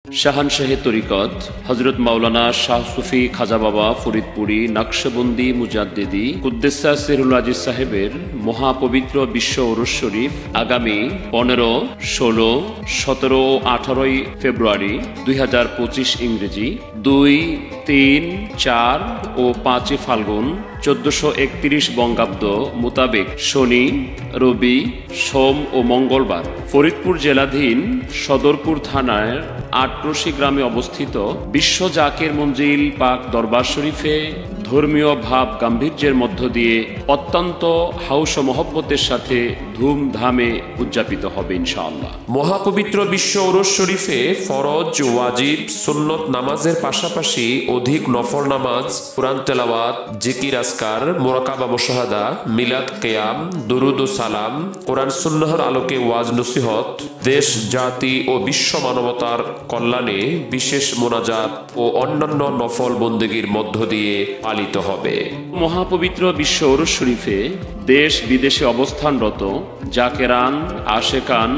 শাহানশাহে তরিকত হযরত মাওলানা শাহ সুফি খাজা বাবা ফরিদপুরি নকশবন্দি মুজাদ্দিদি কুদ্দেসা সিরুল আজিজ সাহেবের মহাপবিত্র বিশ্ব উরুস শরীফ আগামী 15, 16, 17 ও 18 ফেব্রুয়ারি 2025 ইংরেজি 2, 3, 4 ও 5 ফাল্গুন 1431 বঙ্গাব্দ মোতাবেক শনি, রবি, সোম ও মঙ্গলবার ফরিদপুর জেলাধীন সদরপুর থানার আটরশি গ্রামে অবস্থিত বিশ্ব জাকের মঞ্জিল পাক দরবার শরীফে ধর্মীয় ভাব গাম্ভীর্যের মধ্য দিয়ে অত্যন্ত হাউস ও মহব্বতের সাথে ধুমধামে উদযাপিত হবে ইনশাআল্লাহ। মহাপবিত্র বিশ্ব উরুস শরীফে ফরজ, ওয়াজিব, সুন্নত নামাজের পাশাপাশি অধিক নফল নামাজ, কুরআন তেলাওয়াত, জিকির আজকার, মুরাকাবা মুশাহাদা, মিলাদ কিয়াম, দুরুদ ও সালাম, কোরআন সুন্নাহর আলোকে ওয়াজ নসিহত, দেশ জাতি ও বিশ্ব মানবতার কল্যাণে বিশেষ মোনাজাত ও অন্যান্য নফল বন্দেগীর মধ্য দিয়ে পালিত হবে। মহাপবিত্র বিশ্ব উরুস শরীফে দেশ বিদেশে অবস্থানরত জাকেরান, আশেকান,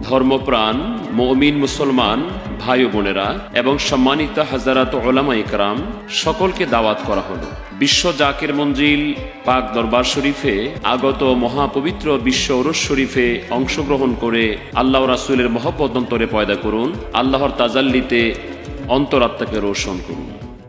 ধর্মপ্রাণ মুমিন মুসলমান ভাই ও বোনেরা এবং সম্মানিত হাজারাত উলামা ইকরাম সকলকে দাওয়াত করা হলো। বিশ্ব জাকের মঞ্জিল পাক দরবার শরীফে আগত মহাপবিত্র বিশ্ব উরুস শরীফে অংশগ্রহণ করে আল্লাহ রাসূলের মহব্বত অন্তরে পয়দা করুন। আল্লাহর তাজাল্লিতে অন্তরাত্মাকে রোশন করুন।